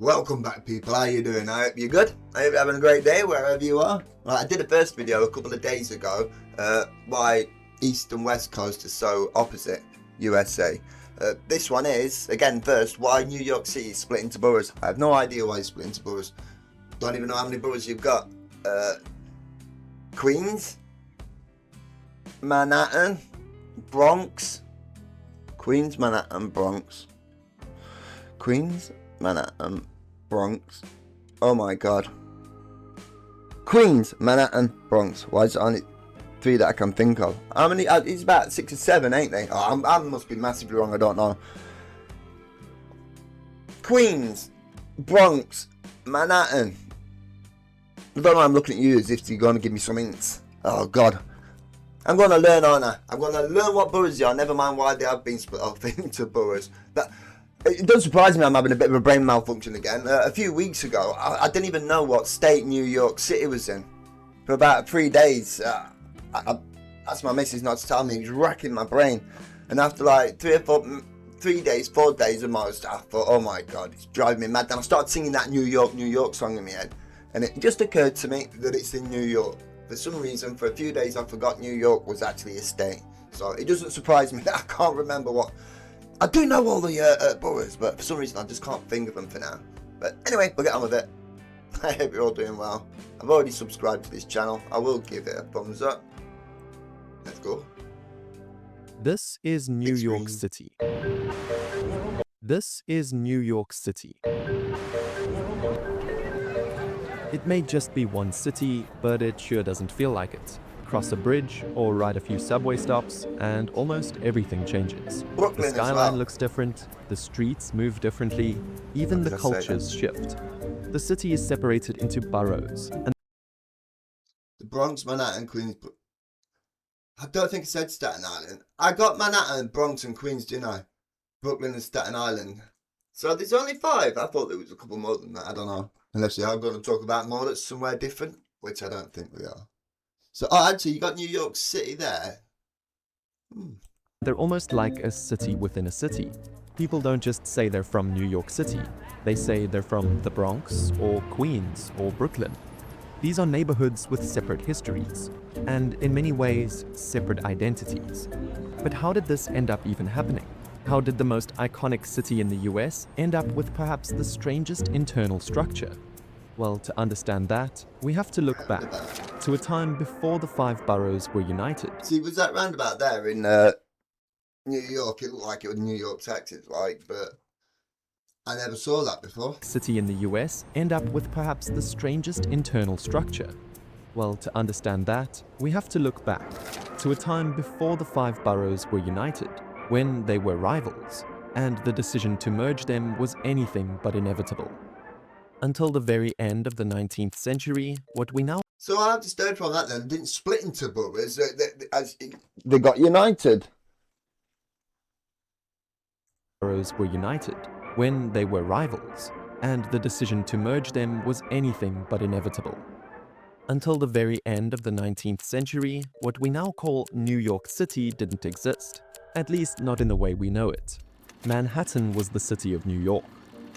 Welcome back, people. How you doing? I hope you're good. I hope you're having a great day wherever you are. Right, I did a first video a couple of days ago why East and West Coast are so opposite USA. This one is, again, first, why New York City is split into boroughs. I have no idea why it's split into boroughs. Don't even know how many boroughs you've got. Queens, Manhattan, Bronx. Queens, Manhattan, Bronx. Queens, Manhattan, Bronx. Oh my god. Queens, Manhattan, Bronx. Why is it only three that I can think of? How many? It's about 6 or 7, ain't they? Oh, I must be massively wrong. I don't know. Queens, Bronx, Manhattan. I don't know. I'm looking at you as if you're going to give me some hints. Oh god. I'm going to learn, aren't I? I'm going to learn what boroughs are. Never mind why they have been split off into boroughs. But it doesn't surprise me I'm having a bit of a brain malfunction again. A few weeks ago, I didn't even know what state New York City was in. For about 3 days, I asked my missus not to tell me. It was racking my brain. And after like 4 days almost, I thought, oh my god, it's driving me mad. Then I started singing that New York, New York song in my head. And it just occurred to me that it's in New York. For some reason, for a few days, I forgot New York was actually a state. So it doesn't surprise me that I can't remember what. I do know all the boroughs, but for some reason I just can't think of them for now. But anyway, we'll get on with it. I hope you're all doing well. I've already subscribed to this channel. I will give it a thumbs up. Let's go. This is New York City. This is New York City. It may just be one city, but it sure doesn't feel like it. Cross a bridge or ride a few subway stops and almost everything changes. Brooklyn the skyline well. looks different, the streets move differently, even the cultures shift. The city is separated into boroughs. And the Bronx, Manhattan, Queens. I don't think I said Staten Island. I got Manhattan, Bronx and Queens, didn't I? Brooklyn and Staten Island. So there's only 5. I thought there was a couple more than that. I don't know. Unless we are going to talk about more that's somewhere different, which I don't think we are. So, actually, you got New York City there. They're almost like a city within a city. People don't just say they're from New York City. They say they're from the Bronx or Queens or Brooklyn. These are neighborhoods with separate histories and, in many ways, separate identities. But how did this end up even happening? How did the most iconic city in the US end up with perhaps the strangest internal structure? Well, to understand that, we have to look back to a time before the 5 boroughs were united. See, was that roundabout there in New York? It looked like it was New York, Texas, like, but I never saw that before. City in the US end up with perhaps the strangest internal structure. Well, to understand that, we have to look back to a time before the 5 boroughs were united, when they were rivals, and the decision to merge them was anything but inevitable. Until the very end of the 19th century, what we now... So I understood from that then, didn't split into boroughs, they got united. Boroughs were united, when they were rivals, and the decision to merge them was anything but inevitable. Until the very end of the 19th century, what we now call New York City didn't exist, at least not in the way we know it. Manhattan was the city of New York.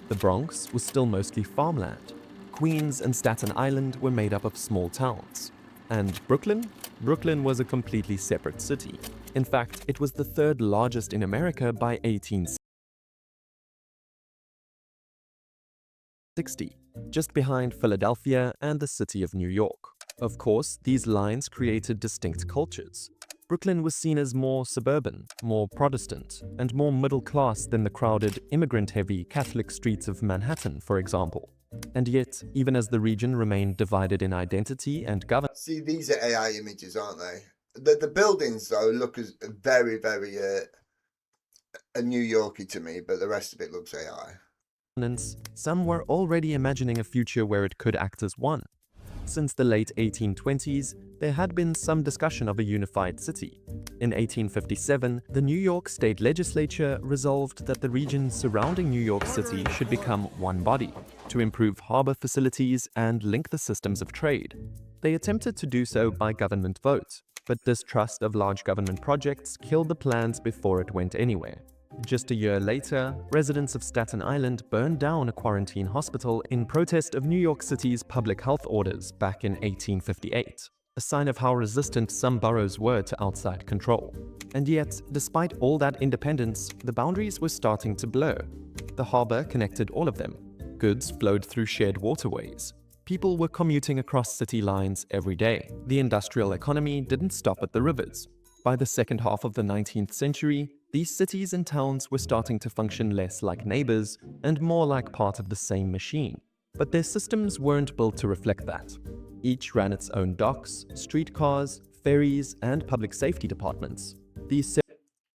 The Bronx was still mostly farmland. Queens and Staten Island were made up of small towns. And Brooklyn? Brooklyn was a completely separate city. In fact, it was the 3rd largest in America by 1860, just behind Philadelphia and the city of New York. Of course, these lines created distinct cultures. Brooklyn was seen as more suburban, more Protestant, and more middle-class than the crowded, immigrant-heavy Catholic streets of Manhattan, for example. And yet, even as the region remained divided in identity and governance... See, these are AI images, aren't they? The buildings, though, look as very, very New Yorky to me, but the rest of it looks AI. Some were already imagining a future where it could act as one. Since the late 1820s, there had been some discussion of a unified city. In 1857, the New York State Legislature resolved that the region surrounding New York City should become one body, to improve harbor facilities and link the systems of trade. They attempted to do so by government vote, but distrust of large government projects killed the plans before it went anywhere. Just a year later, residents of Staten Island burned down a quarantine hospital in protest of New York City's public health orders back in 1858, a sign of how resistant some boroughs were to outside control. And yet, despite all that independence, the boundaries were starting to blur. The harbor connected all of them. Goods flowed through shared waterways. People were commuting across city lines every day. The industrial economy didn't stop at the rivers. By the second half of the 19th century, these cities and towns were starting to function less like neighbors and more like part of the same machine. But their systems weren't built to reflect that. Each ran its own docks, streetcars, ferries, and public safety departments. These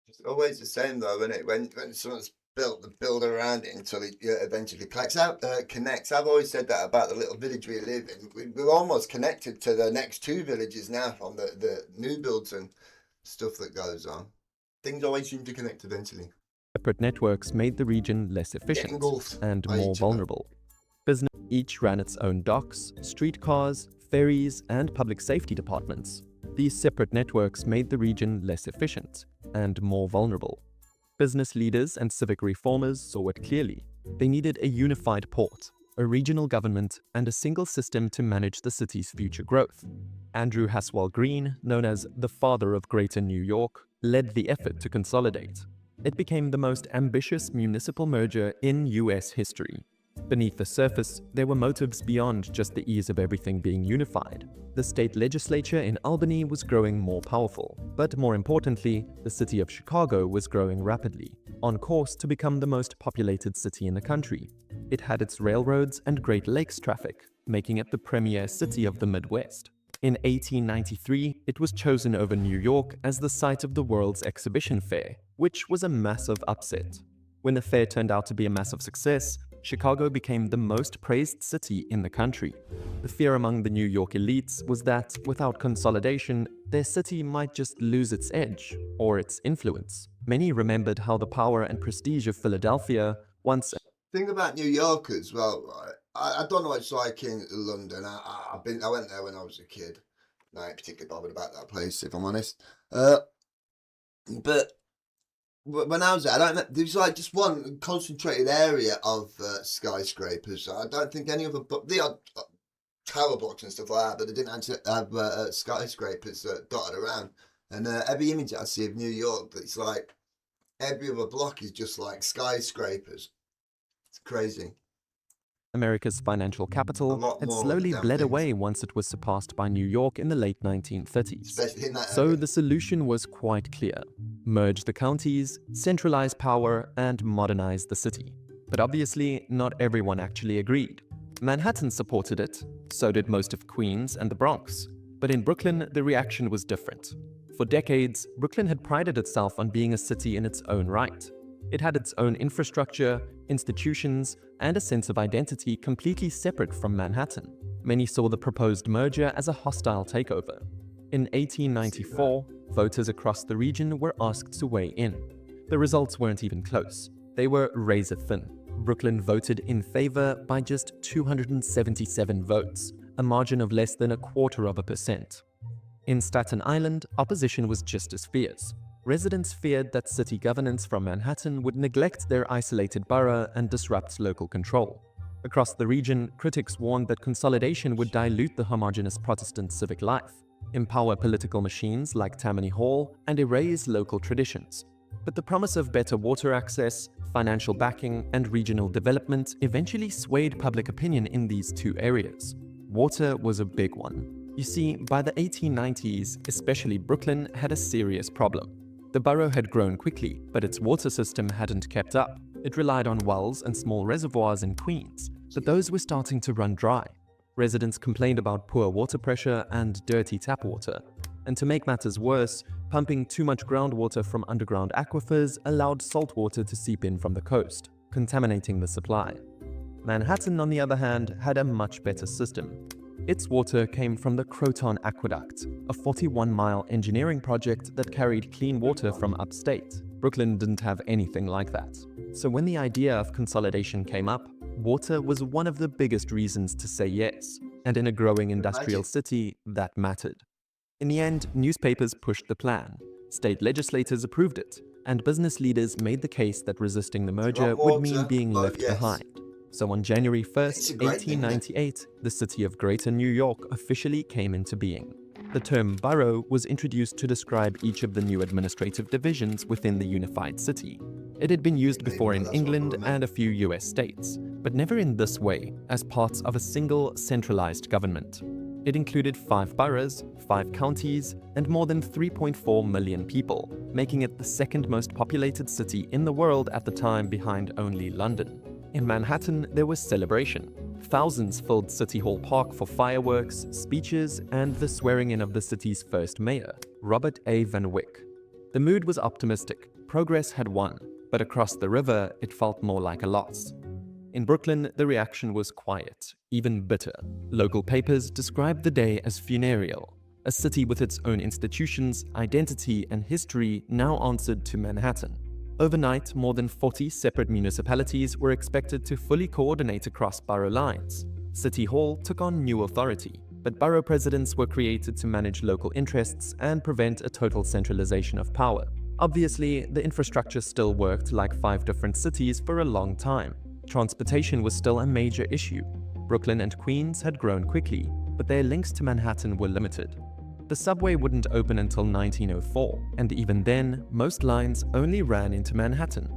It's always the same though, isn't it? When someone's built the build around it until it eventually connects. I've always said that about the little village we live in. We're almost connected to the next two villages now from the new builds and stuff that goes on. Things always seem to connect eventually. separate networks made the region less efficient and more vulnerable. Business each ran its own docks, streetcars, ferries, and public safety departments. These separate networks made the region less efficient and more vulnerable. Business leaders and civic reformers saw it clearly. They needed a unified port, a regional government, and a single system to manage the city's future growth. Andrew Haswell Green, known as the father of Greater New York, led the effort to consolidate. It became the most ambitious municipal merger in US history. Beneath the surface, there were motives beyond just the ease of everything being unified. The state legislature in Albany was growing more powerful, but more importantly, the city of Chicago was growing rapidly, on course to become the most populated city in the country. It had its railroads and Great Lakes traffic, making it the premier city of the Midwest. In 1893, it was chosen over New York as the site of the World's Exhibition Fair, which was a massive upset. When the fair turned out to be a massive success, Chicago became the most praised city in the country. The fear among the New York elites was that, without consolidation, their city might just lose its edge, or its influence. Many remembered how the power and prestige of Philadelphia once... Thing about New York as well, right? I don't know what it's like in London. I went there when I was a kid. I ain't particularly bothered about that place, if I'm honest. But when I was there, there was like just one concentrated area of skyscrapers. I don't think any other, but they had tower blocks and stuff like that, but they didn't actually have skyscrapers dotted around. And every image I see of New York, it's like every other block is just like skyscrapers. It's crazy. America's financial capital had slowly bled away once it was surpassed by New York in the late 1930s. So the solution was quite clear. Merge the counties, centralize power, and modernize the city. But obviously, not everyone actually agreed. Manhattan supported it, so did most of Queens and the Bronx. But in Brooklyn, the reaction was different. For decades, Brooklyn had prided itself on being a city in its own right. It had its own infrastructure, institutions, and a sense of identity completely separate from Manhattan. Many saw the proposed merger as a hostile takeover. In 1894, voters across the region were asked to weigh in. The results weren't even close. They were razor thin. Brooklyn voted in favor by just 277 votes, a margin of less than 0.25%. In Staten Island, opposition was just as fierce. Residents feared that city governance from Manhattan would neglect their isolated borough and disrupt local control. Across the region, critics warned that consolidation would dilute the homogeneous Protestant civic life, empower political machines like Tammany Hall, and erase local traditions. But the promise of better water access, financial backing, and regional development eventually swayed public opinion in these two areas. Water was a big one. You see, by the 1890s, especially Brooklyn had a serious problem. The borough had grown quickly, but its water system hadn't kept up. It relied on wells and small reservoirs in Queens, but those were starting to run dry. Residents complained about poor water pressure and dirty tap water. And to make matters worse, pumping too much groundwater from underground aquifers allowed salt water to seep in from the coast, contaminating the supply. Manhattan, on the other hand, had a much better system. Its water came from the Croton Aqueduct, a 41-mile engineering project that carried clean water from upstate. Brooklyn didn't have anything like that. So when the idea of consolidation came up, water was one of the biggest reasons to say yes. And in a growing industrial city, that mattered. In the end, newspapers pushed the plan. State legislators approved it, and business leaders made the case that resisting the merger want would mean water? being Vote left yes. behind. So on January It's 1st, a great thing, isn't it? 1898, the city of Greater New York officially came into being. The term borough was introduced to describe each of the new administrative divisions within the unified city. It had been used before in That's what England borough meant. and a few US states, but never in this way, as parts of a single centralized government. It included 5 boroughs, 5 counties, and more than 3.4 million people, making it the second most populated city in the world at the time behind only London. In Manhattan, there was celebration. Thousands filled City Hall Park for fireworks, speeches, and the swearing-in of the city's first mayor, Robert A. Van Wyck. The mood was optimistic. Progress had won, but across the river, it felt more like a loss. In Brooklyn, the reaction was quiet, even bitter. Local papers described the day as funereal. A city with its own institutions, identity, and history now answered to Manhattan. Overnight, more than 40 separate municipalities were expected to fully coordinate across borough lines. City Hall took on new authority, but borough presidents were created to manage local interests and prevent a total centralization of power. Obviously, the infrastructure still worked like 5 different cities for a long time. Transportation was still a major issue. Brooklyn and Queens had grown quickly, but their links to Manhattan were limited. The subway wouldn't open until 1904, and even then, most lines only ran into Manhattan.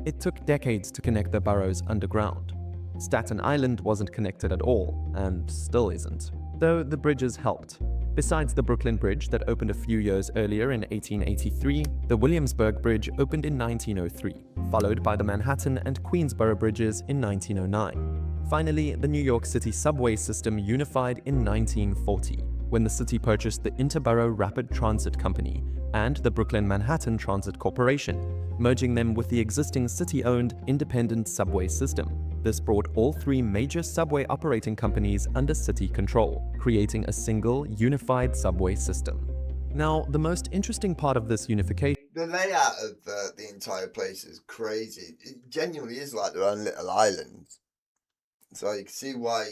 It took decades to connect the boroughs underground. Staten Island wasn't connected at all, and still isn't, though the bridges helped. Besides the Brooklyn Bridge that opened a few years earlier in 1883, the Williamsburg Bridge opened in 1903, followed by the Manhattan and Queensboro Bridges in 1909. Finally, the New York City subway system unified in 1940, when the city purchased the Interborough Rapid Transit Company and the Brooklyn Manhattan Transit Corporation, merging them with the existing city-owned independent subway system. This brought all 3 major subway operating companies under city control, creating a single, unified subway system. Now, the most interesting part of this unification The layout of the entire place is crazy. It genuinely is like their own little island. So you can see why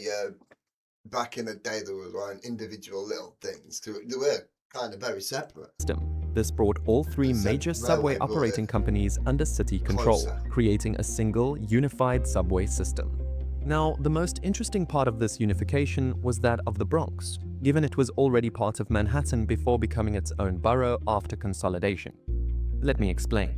back in the day there was like individual little things. They were kind of very separate. This brought all 3 The major subway railway brought operating it companies under city control, closer. creating a single, unified subway system. Now, the most interesting part of this unification was that of the Bronx, given it was already part of Manhattan before becoming its own borough after consolidation. Let me explain.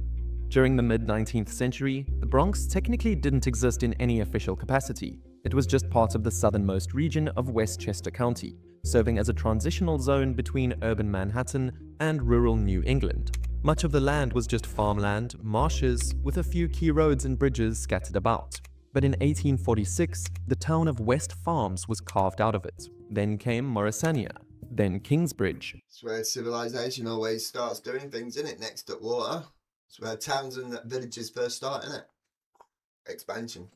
During the mid-19th century, the Bronx technically didn't exist in any official capacity. It was just part of the southernmost region of Westchester County, serving as a transitional zone between urban Manhattan and rural New England. Much of the land was just farmland, marshes, with a few key roads and bridges scattered about. But in 1846, the town of West Farms was carved out of it. Then came Morrisania, then Kingsbridge. It's where civilization always starts doing things, isn't it? Next at water. It's where towns and villages first start, isn't it? Expansion.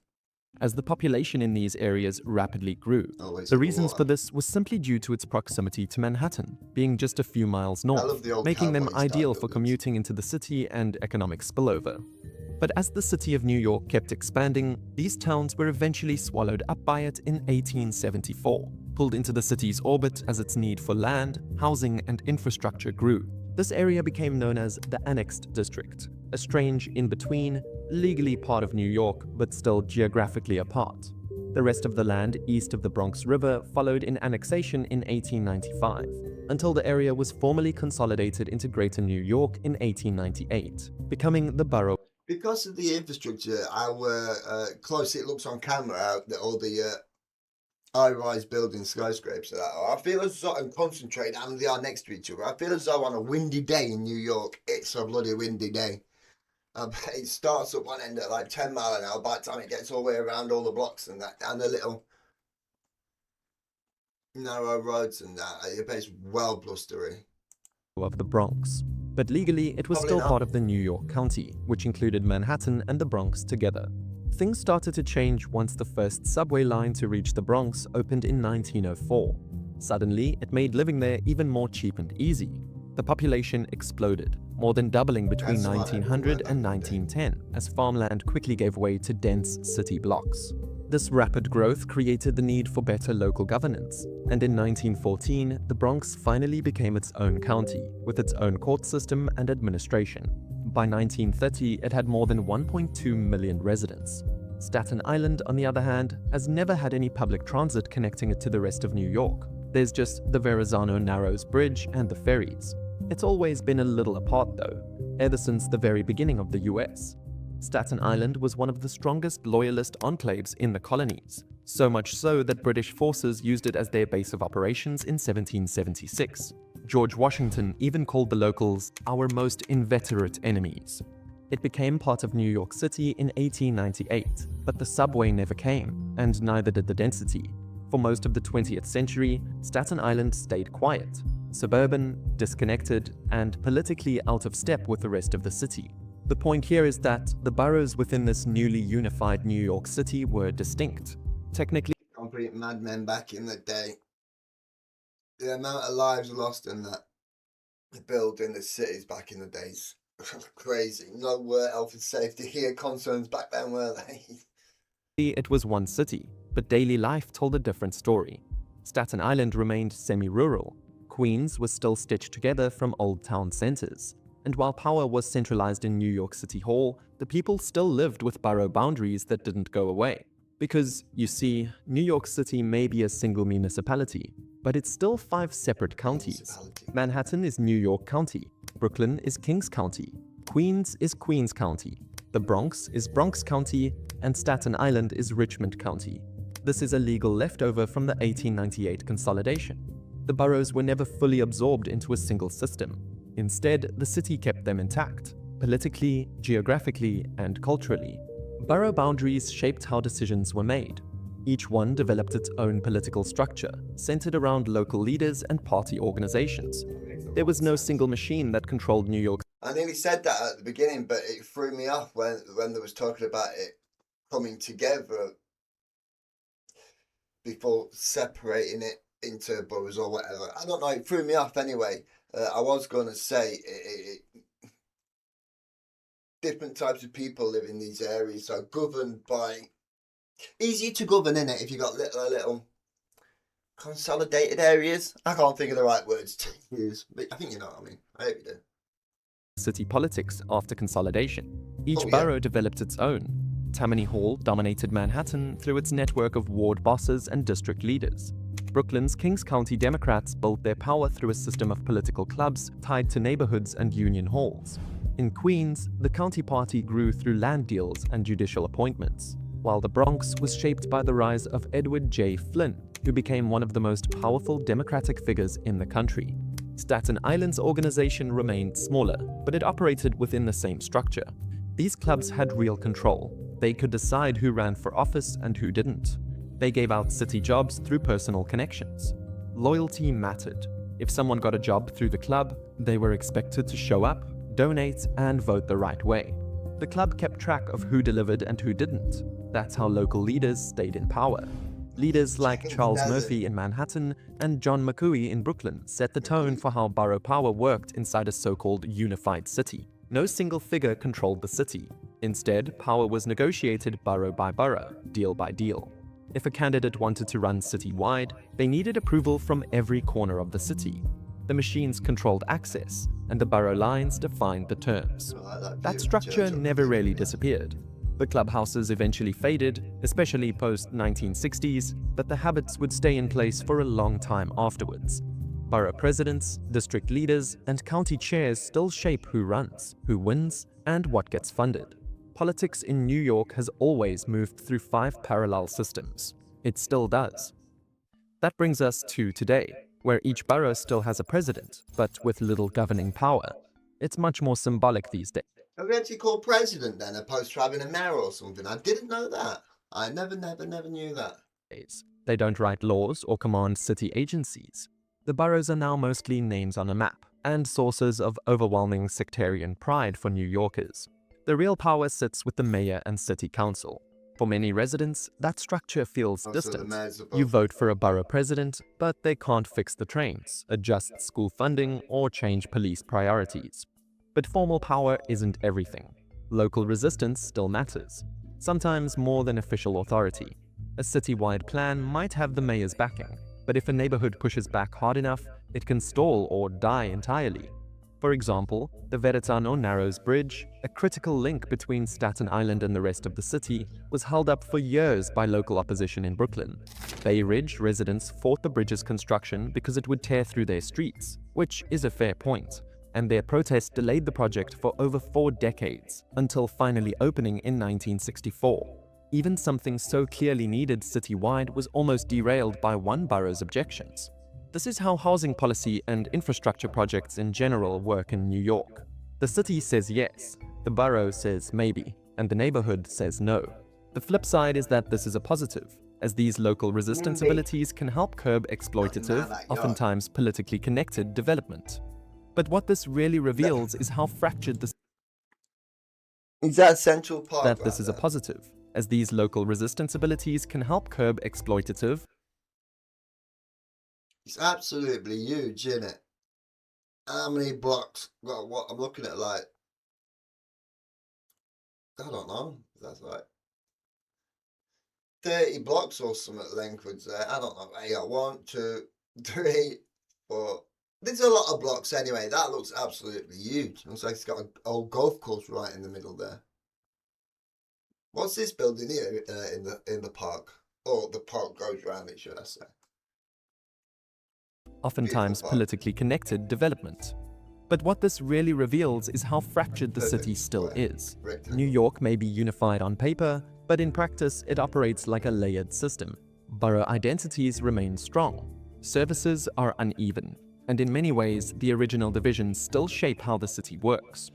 As the population in these areas rapidly grew. Always The at reasons water. for this was simply due to its proximity to Manhattan, being just a few miles love north, the old making them cowboy style ideal for buildings. commuting into the city and economic spillover. But as the city of New York kept expanding, these towns were eventually swallowed up by it in 1874, pulled into the city's orbit as its need for land, housing, and infrastructure grew. This area became known as the Annexed District, a strange in-between, legally part of New York but still geographically apart. The rest of the land east of the Bronx River followed in annexation in 1895, until the area was formally consolidated into Greater New York in 1898, becoming the borough. Because of the infrastructure, how close it looks on camera, all the high-rise buildings, skyscrapers that are. I feel as though I'm concentrated and they are next to each other. I feel as though on a windy day in New York, it's a bloody windy day. It starts at one end at like 10 mile an hour by the time it gets all the way around all the blocks and that, and the little narrow roads and that. It's well blustery. Of the Bronx. But legally, it was Probably still not. part of the New York County, which included Manhattan and the Bronx together. Things started to change once the first subway line to reach the Bronx opened in 1904. Suddenly, it made living there even more cheap and easy. The population exploded, more than doubling between That's why 1900 everywhere and back in the day. 1910, as farmland quickly gave way to dense city blocks. This rapid growth created the need for better local governance, and in 1914, the Bronx finally became its own county, with its own court system and administration. By 1930, it had more than 1.2 million residents. Staten Island, on the other hand, has never had any public transit connecting it to the rest of New York. There's just the Verrazano Narrows Bridge and the ferries. It's always been a little apart though, ever since the very beginning of the US. Staten Island was one of the strongest loyalist enclaves in the colonies, so much so that British forces used it as their base of operations in 1776. George Washington even called the locals our most inveterate enemies. It became part of New York City in 1898, but the subway never came, and neither did the density. For most of the 20th century, Staten Island stayed quiet, suburban, disconnected, and politically out of step with the rest of the city. The point here is that the boroughs within this newly unified New York City were distinct. Technically, Complete madmen back in the day. The amount of lives lost in that building the cities back in the days. Crazy. No health and safety here concerns back then, were they? it was one city, but daily life told a different story. Staten Island remained semi-rural. Queens was still stitched together from old town centers. And while power was centralized in New York City Hall, the people still lived with borough boundaries that didn't go away. Because, you see, New York City may be a single municipality, but it's still 5 separate counties. Manhattan is New York County, Brooklyn is Kings County, Queens is Queens County, the Bronx is Bronx County, and Staten Island is Richmond County. This is a legal leftover from the 1898 consolidation. The boroughs were never fully absorbed into a single system. Instead, the city kept them intact, politically, geographically, and culturally. Borough boundaries shaped how decisions were made. Each one developed its own political structure, centered around local leaders and party organizations. There was no single machine that controlled New York. I nearly said that at the beginning, but it threw me off when there was talking about it coming together before separating it into boroughs or whatever. I don't know, it threw me off anyway. I was going to say different types of people live in these areas, so governed by... Easier to govern, innit, if you got little consolidated areas. I can't think of the right words to use, but I think you know what I mean. I hope you do. City politics after consolidation. Each borough developed its own. Tammany Hall dominated Manhattan through its network of ward bosses and district leaders. Brooklyn's Kings County Democrats built their power through a system of political clubs tied to neighborhoods and union halls. In Queens, the county party grew through land deals and judicial appointments, while the Bronx was shaped by the rise of Edward J. Flynn, who became one of the most powerful Democratic figures in the country. Staten Island's organization remained smaller, but it operated within the same structure. These clubs had real control. They could decide who ran for office and who didn't. They gave out city jobs through personal connections. Loyalty mattered. If someone got a job through the club, they were expected to show up, donate, and vote the right way. The club kept track of who delivered and who didn't. That's how local leaders stayed in power. Leaders like Charles Murphy in Manhattan and John McCooey in Brooklyn set the tone for how borough power worked inside a so-called unified city. No single figure controlled the city. Instead, power was negotiated borough by borough, deal by deal. If a candidate wanted to run citywide, they needed approval from every corner of the city. The machines controlled access, and the borough lines defined the terms. That structure never really disappeared. The clubhouses eventually faded, especially post-1960s, but the habits would stay in place for a long time afterwards. Borough presidents, district leaders, and county chairs still shape who runs, who wins, and what gets funded. Politics in New York has always moved through 5 parallel systems. It still does. That brings us to today, where each borough still has a president, but with little governing power. It's much more symbolic these days. Are we actually called president then, opposed to having a mayor or something? I didn't know that. I never knew that. They don't write laws or command city agencies. The boroughs are now mostly names on a map, and sources of overwhelming sectarian pride for New Yorkers. The real power sits with the mayor and city council. For many residents, that structure feels distant. You vote for a borough president, but they can't fix the trains, adjust school funding, or change police priorities. But formal power isn't everything. Local resistance still matters, sometimes more than official authority. A citywide plan might have the mayor's backing, but if a neighborhood pushes back hard enough, it can stall or die entirely. For example, the Veritano Narrows Bridge, a critical link between Staten Island and the rest of the city, was held up for years by local opposition in Brooklyn. Bay Ridge residents fought the bridge's construction because it would tear through their streets, which is a fair point, and their protest delayed the project for over 4 decades, until finally opening in 1964. Even something so clearly needed citywide was almost derailed by one borough's objections. This is how housing policy and infrastructure projects in general work in New York. The city says yes, the borough says maybe, and the neighborhood says no. The flip side is that this is a positive, as these local resistance abilities can help curb exploitative, oftentimes politically connected development. But what this really reveals is how fractured this Is that Central Park? that this is a positive, as these local resistance abilities can help curb exploitative. It's absolutely huge, isn't it? How many blocks? Well, what I'm looking at, like, I don't know. That's like 30 blocks or something lengthwards there. I don't know. I got 1, 2, 3, 4. There's a lot of blocks anyway. That looks absolutely huge. Looks like it's got an old golf course right in the middle there. What's this building here in the park? Oh, the park goes around it, should I say? Oftentimes politically connected development. But what this really reveals is how fractured the city still is. New York may be unified on paper, but in practice it operates like a layered system. Borough identities remain strong. Services are uneven, and in many ways the original divisions still shape how the city works.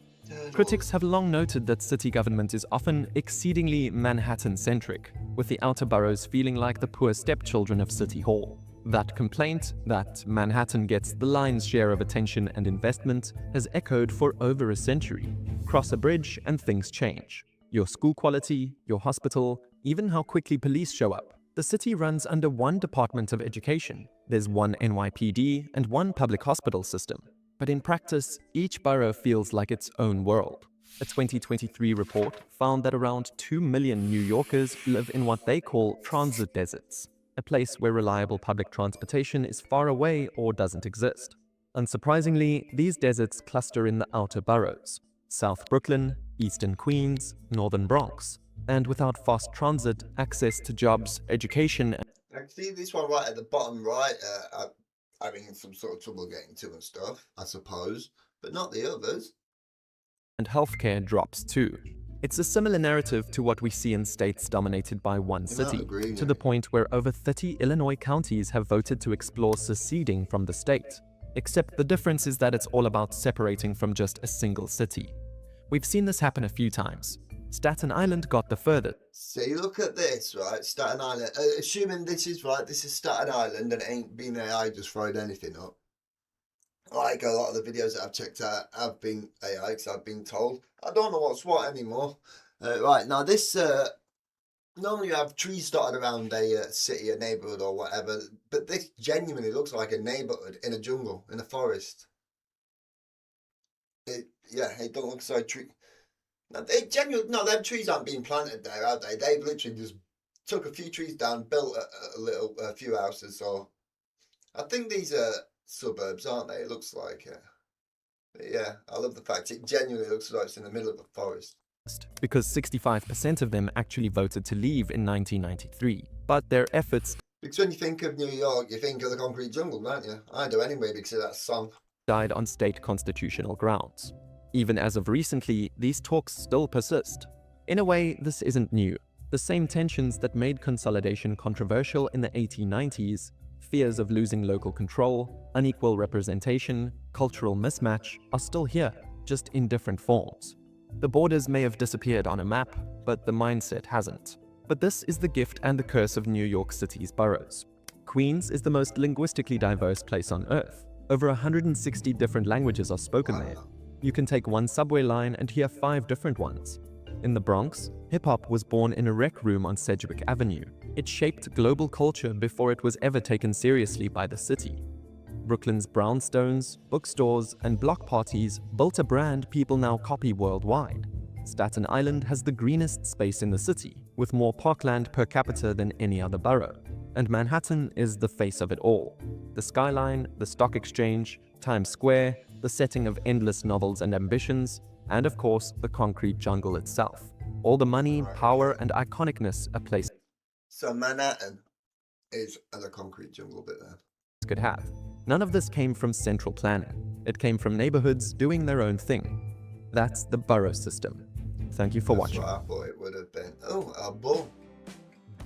Critics have long noted that city government is often exceedingly Manhattan-centric, with the outer boroughs feeling like the poor stepchildren of City Hall. That complaint, that Manhattan gets the lion's share of attention and investment, has echoed for over a century. Cross a bridge and things change. Your school quality, your hospital, even how quickly police show up. The city runs under one Department of Education. There's one NYPD and one public hospital system. But in practice, each borough feels like its own world. A 2023 report found that around 2 million New Yorkers live in what they call transit deserts, a place where reliable public transportation is far away or doesn't exist. Unsurprisingly, these deserts cluster in the outer boroughs: South Brooklyn, Eastern Queens, Northern Bronx, and without fast transit, access to jobs, education, I can see this one right at the bottom right, having some sort of trouble getting to and stuff, I suppose, but not the others. and healthcare drops too. It's a similar narrative to what we see in states dominated by one city, to the point where over 30 Illinois counties have voted to explore seceding from the state. Except the difference is that it's all about separating from just a single city. We've seen this happen a few times. Staten Island got the furthest. See, look at this, right? Staten Island. Assuming this is right, this is Staten Island and it ain't been AI just throwing anything up. Like a lot of the videos that I've checked out have been AI, because I've been told. I don't know what's what anymore. Right, now this, normally you have trees dotted around a city, a neighbourhood or whatever, but this genuinely looks like a neighbourhood in a jungle, in a forest. It don't look so tree. No, them trees aren't being planted there, are they? They've literally just took a few trees down, built a few houses. So I think these are suburbs, aren't they? It looks like, yeah. I love the fact it genuinely looks like it's in the middle of a forest. Because 65% of them actually voted to leave in 1993. But their efforts Because when you think of New York, you think of the concrete jungle, don't you? I do anyway, because of that song. died on state constitutional grounds. Even as of recently, these talks still persist. In a way, this isn't new. The same tensions that made consolidation controversial in the 1890s, fears of losing local control, unequal representation, cultural mismatch, are still here, just in different forms. The borders may have disappeared on a map, but the mindset hasn't. But this is the gift and the curse of New York City's boroughs. Queens is the most linguistically diverse place on Earth. Over 160 different languages are spoken there. You can take one subway line and hear 5 different ones. In the Bronx, hip-hop was born in a rec room on Sedgwick Avenue. It shaped global culture before it was ever taken seriously by the city. Brooklyn's brownstones, bookstores, and block parties built a brand people now copy worldwide. Staten Island has the greenest space in the city, with more parkland per capita than any other borough. And Manhattan is the face of it all. The skyline, the stock exchange, Times Square, the setting of endless novels and ambitions, and of course, the concrete jungle itself. All the money, power, and iconicness a place So Manhattan is the concrete jungle bit there. could have. None of this came from central planning. It came from neighborhoods doing their own thing. That's the borough system. Thank you for watching. That's what I thought it would have been. Oh, a bull.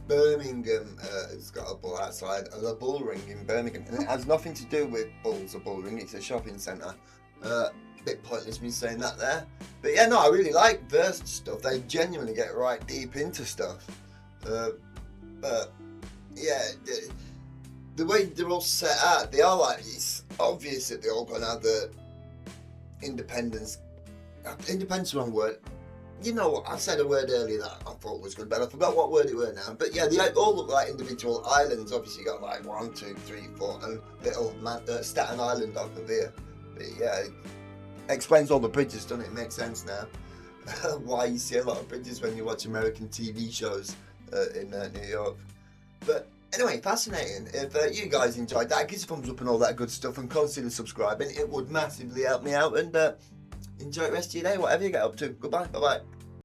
Birmingham has got a bull outside, the bull ring in Birmingham, and it has nothing to do with bulls or bull ring. It's a shopping centre. Bit pointless me saying that there, but yeah, no, I really like their stuff. They genuinely get right deep into stuff. But yeah, the way they're all set out, they are like, it's obvious that they're all gonna have the independence. Independence, wrong word. You know what, I said a word earlier that I thought was good, but I forgot what word it were now. But yeah, they all look like individual islands. Obviously, you got like 1, 2, 3, 4, and little Staten Island off of here. But yeah, it explains all the bridges, doesn't it? It makes sense now. Why you see a lot of bridges when you watch American TV shows in New York. But anyway, fascinating. If you guys enjoyed that, give us a thumbs up and all that good stuff, and consider subscribing. It would massively help me out, and enjoy the rest of your day, whatever you get up to. Goodbye, bye-bye.